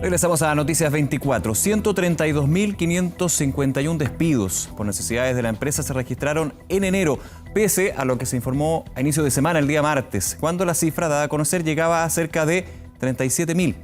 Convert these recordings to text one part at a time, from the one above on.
Regresamos a Noticias 24. 132.551 despidos por necesidades de la empresa se registraron en enero, pese a lo que se informó a inicio de semana, el día martes, cuando la cifra dada a conocer llegaba a cerca de 37.000.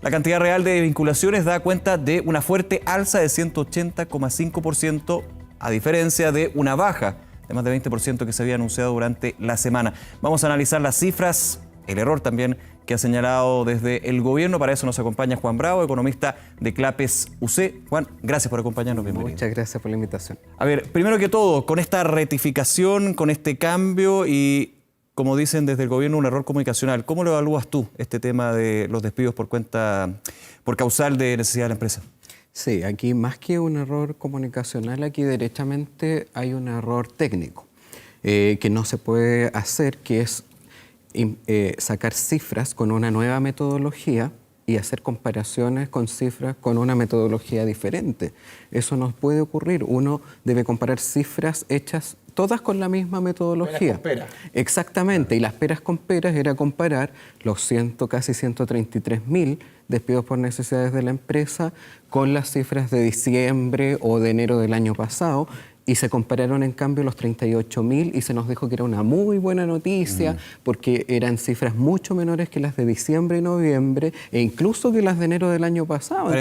La cantidad real de vinculaciones da cuenta de una fuerte alza de 180,5%, a diferencia de una baja de más de 20% que se había anunciado durante la semana. Vamos a analizar las cifras, el error también que ha señalado desde el gobierno. Para eso nos acompaña Juan Bravo, economista de Clapes UC. Juan, gracias por acompañarnos. Bienvenido. Muchas gracias por la invitación. A ver, primero que todo, con esta rectificación, con este cambio y, como dicen desde el gobierno, un error comunicacional, ¿cómo lo evalúas tú, este tema de los despidos por causal de necesidad de la empresa? Sí, aquí más que un error comunicacional, aquí derechamente hay un error técnico que no se puede hacer, que es sacar cifras con una nueva metodología y hacer comparaciones con cifras con una metodología diferente. Eso no puede ocurrir. Uno debe comparar cifras hechas todas con la misma metodología. Peras con peras. Exactamente, y las peras con peras era comparar los casi 133.000 despidos por necesidades de la empresa con las cifras de diciembre o de enero del año pasado, y se compararon en cambio los 38.000 y se nos dijo que era una muy buena noticia porque eran cifras mucho menores que las de diciembre y noviembre e incluso que las de enero del año pasado.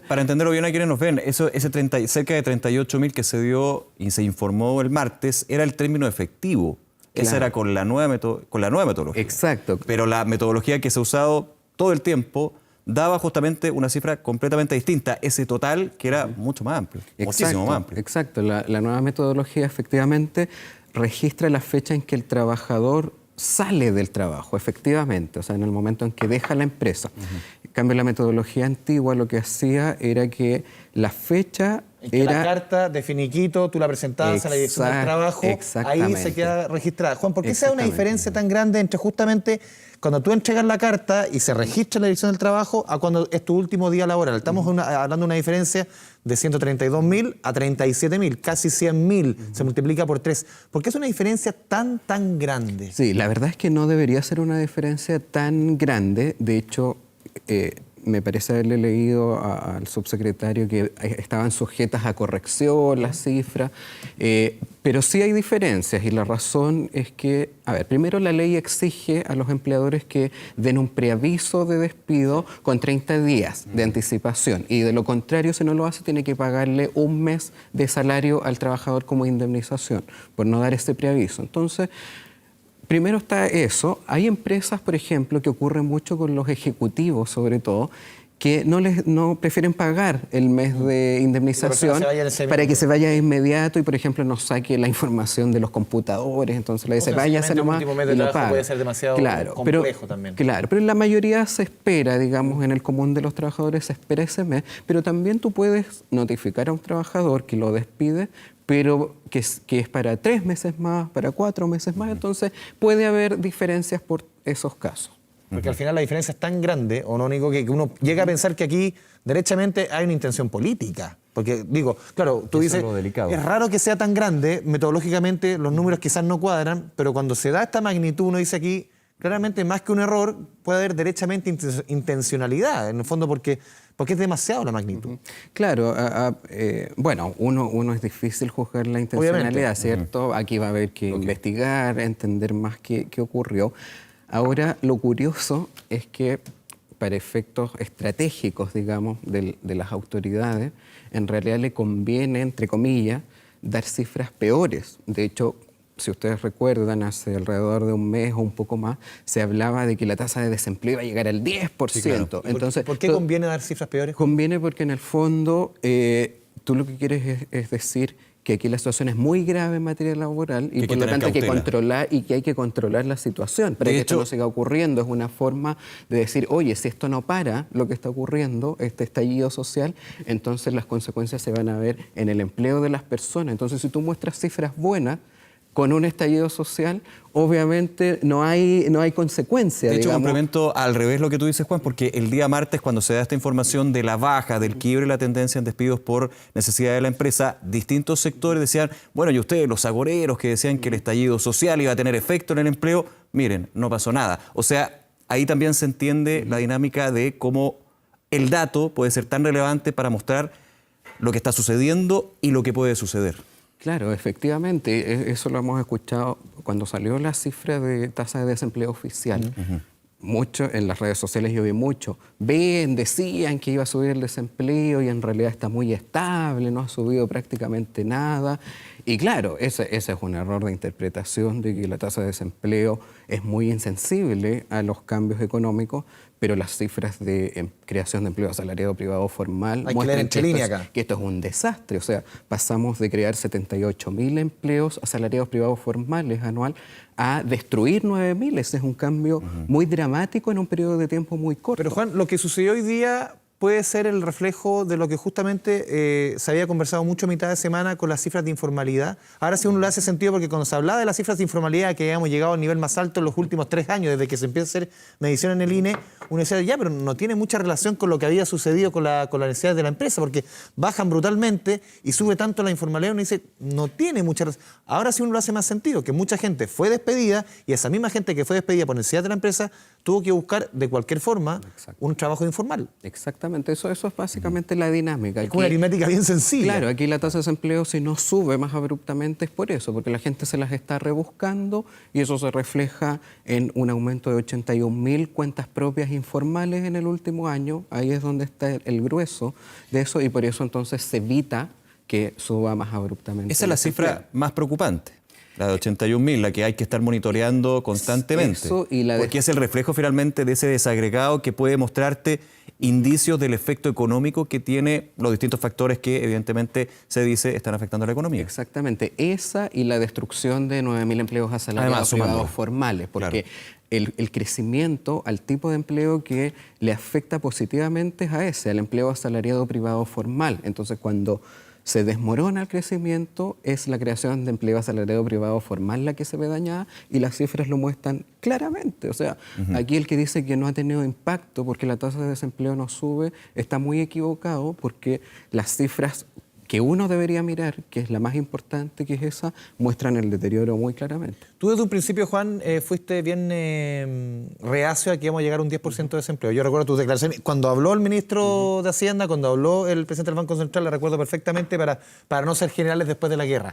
Para entenderlo bien a quienes nos ven, cerca de 38.000 que se dio y se informó el martes era el término efectivo. Claro. Esa era con la nueva metodología. Exacto. Pero la metodología que se ha usado todo el tiempo daba justamente una cifra completamente distinta, ese total que era mucho más amplio, muchísimo más amplio. Exacto, la nueva metodología efectivamente registra la fecha en que el trabajador sale del trabajo, efectivamente, o sea, en el momento en que deja la empresa. En cambio, la metodología antigua lo que hacía era que la fecha era... La carta de finiquito, tú la presentabas a la dirección del trabajo, ahí se queda registrada. Juan, ¿por qué se da una diferencia tan grande entre justamente cuando tú entregas la carta y se registra en la dirección del trabajo a cuando es tu último día laboral? Estamos hablando de una diferencia de 132.000 a 37.000, casi 100.000, se multiplica por 3. ¿Por qué es una diferencia tan grande? Sí, la verdad es que no debería ser una diferencia tan grande. De hecho, me parece haberle leído al subsecretario que estaban sujetas a corrección las cifras, pero sí hay diferencias y la razón es que, a ver, primero la ley exige a los empleadores que den un preaviso de despido con 30 días de anticipación y de lo contrario, si no lo hace, tiene que pagarle un mes de salario al trabajador como indemnización por no dar ese preaviso. Entonces, primero está eso. Hay empresas, por ejemplo, que ocurre mucho con los ejecutivos, sobre todo, que no prefieren pagar el mes de indemnización para que se vaya de inmediato y, por ejemplo, nos saque la información de los computadores. Entonces le dice, váyase nomás y lo paga. Puede ser demasiado complejo también. Claro, pero en la mayoría se espera, digamos, en el común de los trabajadores se espera ese mes, pero también tú puedes notificar a un trabajador que lo despide, pero que es para 3 meses más, para 4 meses más, entonces puede haber diferencias por esos casos. Porque al final la diferencia es tan grande, o no, Nico, que uno llega a pensar que aquí derechamente hay una intención política. Porque digo, claro, tú dices, es raro que sea tan grande, metodológicamente los números quizás no cuadran, pero cuando se da esta magnitud, uno dice aquí, claramente más que un error, puede haber derechamente intencionalidad, en el fondo porque es demasiado la magnitud. Claro, bueno, uno es difícil juzgar la intencionalidad, ¿cierto? Aquí va a haber que investigar, entender más qué ocurrió. Ahora, lo curioso es que para efectos estratégicos, digamos, de las autoridades, en realidad le conviene, entre comillas, dar cifras peores. De hecho, si ustedes recuerdan, hace alrededor de un mes o un poco más, se hablaba de que la tasa de desempleo iba a llegar al 10%. Sí, claro. Entonces, ¿por qué conviene dar cifras peores? Conviene porque en el fondo tú lo que quieres es decir que aquí la situación es muy grave en materia laboral y por lo tanto hay que controlar la situación para que esto no siga ocurriendo. Es una forma de decir, oye, si esto no para, lo que está ocurriendo, este estallido social, entonces las consecuencias se van a ver en el empleo de las personas. Entonces, si tú muestras cifras buenas, con un estallido social, obviamente no hay consecuencia. De hecho, complemento al revés lo que tú dices, Juan, porque el día martes, cuando se da esta información de la baja, del quiebre y la tendencia en despidos por necesidad de la empresa, distintos sectores decían, bueno, y ustedes, los agoreros que decían que el estallido social iba a tener efecto en el empleo, miren, no pasó nada. O sea, ahí también se entiende la dinámica de cómo el dato puede ser tan relevante para mostrar lo que está sucediendo y lo que puede suceder. Claro, efectivamente, eso lo hemos escuchado cuando salió la cifra de tasa de desempleo oficial. Mucho en las redes sociales yo vi mucho. Decían que iba a subir el desempleo y en realidad está muy estable, no ha subido prácticamente nada. Y claro, ese es un error de interpretación de que la tasa de desempleo es muy insensible a los cambios económicos, pero las cifras de creación de empleo asalariado privado formal muestran que esto es un desastre. O sea, pasamos de crear 78.000 empleos asalariados privados formales anual a destruir 9.000. Ese es un cambio muy dramático en un periodo de tiempo muy corto. Pero Juan, lo que sucedió hoy día puede ser el reflejo de lo que justamente se había conversado mucho a mitad de semana con las cifras de informalidad. Ahora sí uno le hace sentido porque cuando se hablaba de las cifras de informalidad que habíamos llegado al nivel más alto en los últimos 3 años, desde que se empieza a hacer medición en el INE, uno decía, ya, pero no tiene mucha relación con lo que había sucedido con la necesidad de la empresa, porque bajan brutalmente y sube tanto la informalidad, uno dice, no tiene mucha relación. Ahora sí uno lo hace más sentido, que mucha gente fue despedida y esa misma gente que fue despedida por necesidad de la empresa tuvo que buscar de cualquier forma un trabajo informal. Exactamente. Eso es básicamente la dinámica. Es una aritmética bien sencilla. Claro, aquí la tasa de desempleo si no sube más abruptamente es por eso, porque la gente se las está rebuscando y eso se refleja en un aumento de 81.000 cuentas propias informales en el último año. Ahí es donde está el grueso de eso y por eso entonces se evita que suba más abruptamente. Esa es la cifra más preocupante. La de 81.000, la que hay que estar monitoreando constantemente. Porque es el reflejo finalmente de ese desagregado que puede mostrarte indicios del efecto económico que tiene los distintos factores que evidentemente se dice están afectando a la economía. Exactamente, esa y la destrucción de 9.000 empleos asalariados privados formales, porque el crecimiento al tipo de empleo que le afecta positivamente es a ese, al empleo asalariado privado formal. Entonces cuando se desmorona el crecimiento, es la creación de empleo asalariado privado formal la que se ve dañada y las cifras lo muestran claramente. O sea, aquí el que dice que no ha tenido impacto porque la tasa de desempleo no sube está muy equivocado porque las cifras que uno debería mirar, que es la más importante, que es esa, muestran el deterioro muy claramente. Tú desde un principio, Juan, fuiste bien reacio a que íbamos a llegar a un 10% de desempleo. Yo recuerdo tus declaraciones. Cuando habló el ministro de Hacienda, cuando habló el presidente del Banco Central, la recuerdo perfectamente para no ser generales después de la guerra.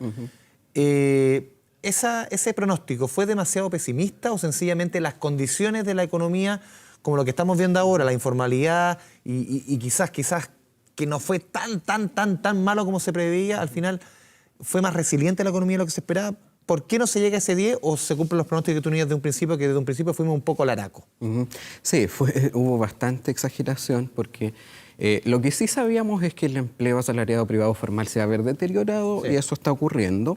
¿Ese pronóstico fue demasiado pesimista o sencillamente las condiciones de la economía, como lo que estamos viendo ahora, la informalidad y quizás que no fue tan malo como se preveía, al final fue más resiliente la economía de lo que se esperaba? ¿Por qué no se llega a ese 10 o se cumplen los pronósticos que tú tenías desde un principio, que desde un principio fuimos un poco laraco? Sí, hubo bastante exageración porque lo que sí sabíamos es que el empleo asalariado privado formal se va a ver deteriorado y eso está ocurriendo.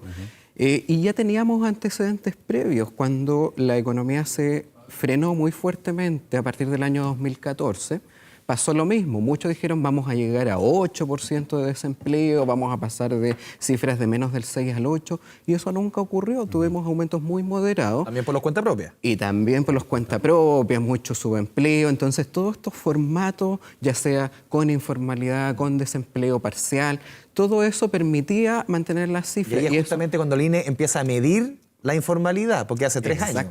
Y ya teníamos antecedentes previos cuando la economía se frenó muy fuertemente a partir del año 2014. Pasó lo mismo, muchos dijeron vamos a llegar a 8% de desempleo, vamos a pasar de cifras de menos del 6 al 8 y eso nunca ocurrió, tuvimos aumentos muy moderados. También por los cuentas propias. Y también por los cuentas propias, mucho subempleo, entonces todos estos formatos, ya sea con informalidad, con desempleo parcial, todo eso permitía mantener las cifras. Y ahí es justamente cuando el INE empieza a medir la informalidad, porque hace 3 años.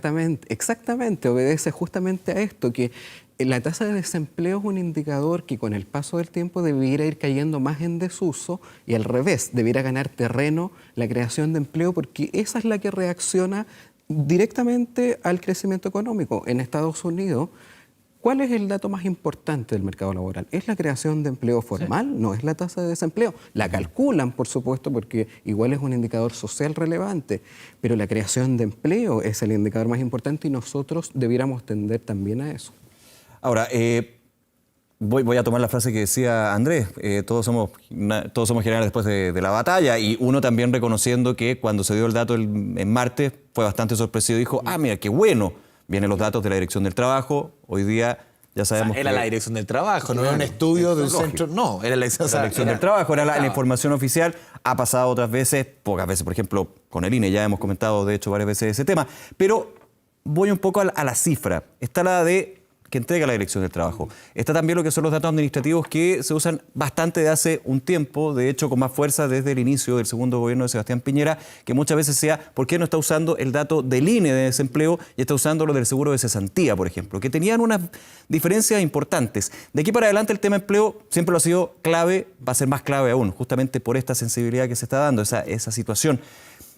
Exactamente, obedece justamente a esto, que la tasa de desempleo es un indicador que con el paso del tiempo debiera ir cayendo más en desuso y al revés, debiera ganar terreno la creación de empleo porque esa es la que reacciona directamente al crecimiento económico. En Estados Unidos, ¿cuál es el dato más importante del mercado laboral? ¿Es la creación de empleo formal? No es la tasa de desempleo. La calculan, por supuesto, porque igual es un indicador social relevante, pero la creación de empleo es el indicador más importante y nosotros debiéramos tender también a eso. Ahora, voy a tomar la frase que decía Andrés, todos somos generales después de la batalla, y uno también reconociendo que cuando se dio el dato en martes fue bastante sorpresivo, dijo, mira, qué bueno, vienen los datos de la Dirección del Trabajo, hoy día ya sabemos era la Dirección del Trabajo, no era un estudio de un centro, no, era la Dirección del Trabajo, era la información oficial, ha pasado otras veces, pocas veces, por ejemplo, con el INE, ya hemos comentado de hecho varias veces ese tema, pero voy un poco a la cifra, está la de que entrega la Dirección del Trabajo. Está también lo que son los datos administrativos que se usan bastante de hace un tiempo, de hecho con más fuerza desde el inicio del segundo gobierno de Sebastián Piñera, que muchas veces sea ¿por qué no está usando el dato del INE de desempleo y está usando lo del seguro de cesantía, por ejemplo? Que tenían unas diferencias importantes. De aquí para adelante el tema empleo siempre lo ha sido clave, va a ser más clave aún, justamente por esta sensibilidad que se está dando, esa situación.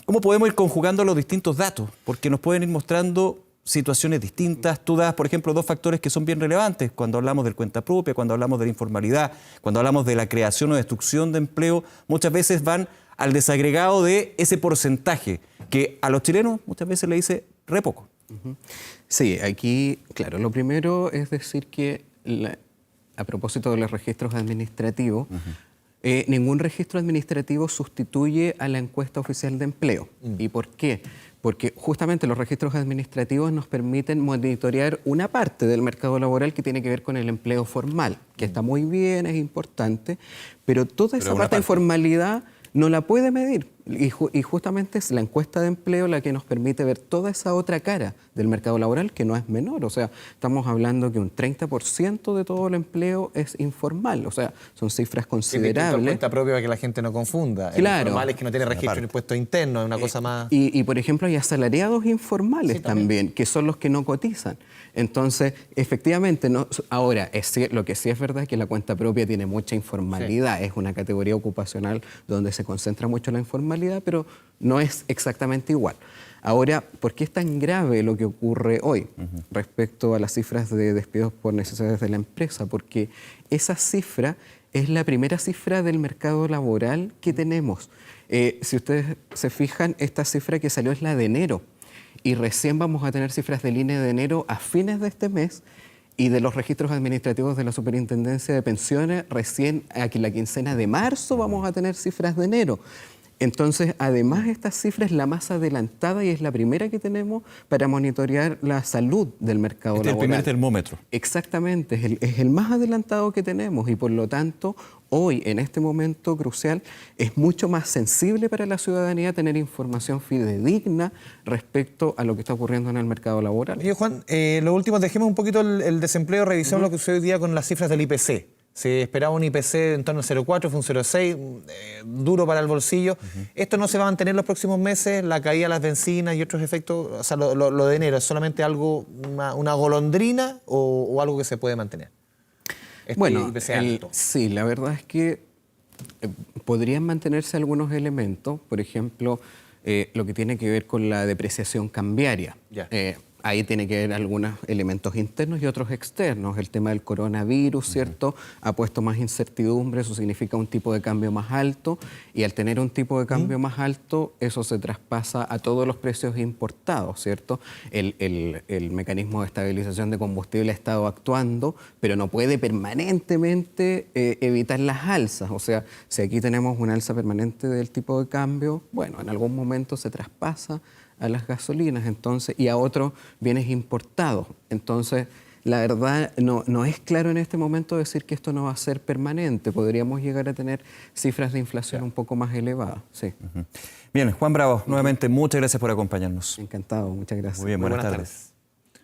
¿Cómo podemos ir conjugando los distintos datos? Porque nos pueden ir mostrando situaciones distintas. Tú das, por ejemplo, dos factores que son bien relevantes cuando hablamos del cuenta propia, cuando hablamos de la informalidad, cuando hablamos de la creación o destrucción de empleo, muchas veces van al desagregado de ese porcentaje que a los chilenos muchas veces le dice re poco. Sí, aquí, claro, lo primero es decir que a propósito de los registros administrativos, ningún registro administrativo sustituye a la encuesta oficial de empleo. ¿Y por qué? Porque justamente los registros administrativos nos permiten monitorear una parte del mercado laboral que tiene que ver con el empleo formal, que está muy bien, es importante, pero toda esa parte de informalidad no la puede medir. Y justamente es la encuesta de empleo la que nos permite ver toda esa otra cara del mercado laboral, que no es menor. O sea, estamos hablando que un 30% de todo el empleo es informal. O sea, son cifras considerables. Es cuenta propia para que la gente no confunda. Claro. El informal es que no tiene registro en impuestos internos, es una cosa más... Y, por ejemplo, hay asalariados informales también, que son los que no cotizan. Entonces, efectivamente, no, ahora, lo que sí es verdad es que la cuenta propia tiene mucha informalidad. Sí. Es una categoría ocupacional donde se concentra mucho la informalidad, pero no es exactamente igual. Ahora, ¿por qué es tan grave lo que ocurre hoy respecto a las cifras de despidos por necesidades de la empresa? Porque esa cifra es la primera cifra del mercado laboral que tenemos. Si ustedes se fijan, esta cifra que salió es la de enero. Y recién vamos a tener cifras del INE de enero a fines de este mes y de los registros administrativos de la Superintendencia de Pensiones recién aquí la quincena de marzo vamos a tener cifras de enero. Entonces, además, esta cifra es la más adelantada y es la primera que tenemos para monitorear la salud del mercado laboral. Es el primer termómetro. Exactamente, es el más adelantado que tenemos y por lo tanto, hoy, en este momento crucial, es mucho más sensible para la ciudadanía tener información fidedigna respecto a lo que está ocurriendo en el mercado laboral. Oye, Juan, lo último, dejemos un poquito el desempleo, revisemos lo que sucede hoy día con las cifras del IPC. Se esperaba un IPC en torno al 0,4, fue un 0,6, duro para el bolsillo. ¿Esto no se va a mantener los próximos meses? La caída de las bencinas y otros efectos, o sea, lo de enero, ¿es solamente algo, una golondrina o algo que se puede mantener? Bueno, sí, la verdad es que podrían mantenerse algunos elementos, por ejemplo, lo que tiene que ver con la depreciación cambiaria. Ahí tiene que ver algunos elementos internos y otros externos. El tema del coronavirus, ¿cierto? Ha puesto más incertidumbre, eso significa un tipo de cambio más alto y al tener un tipo de cambio más alto, eso se traspasa a todos los precios importados, ¿cierto? El mecanismo de estabilización de combustible ha estado actuando, pero no puede permanentemente evitar las alzas. O sea, si aquí tenemos una alza permanente del tipo de cambio, bueno, en algún momento se traspasa a las gasolinas y a otros bienes importados. Entonces, la verdad, no es claro en este momento decir que esto no va a ser permanente. Podríamos llegar a tener cifras de inflación un poco más elevadas. Sí. Bien, Juan Bravo, nuevamente muchas gracias por acompañarnos. Encantado, muchas gracias. Muy bien, buenas tardes.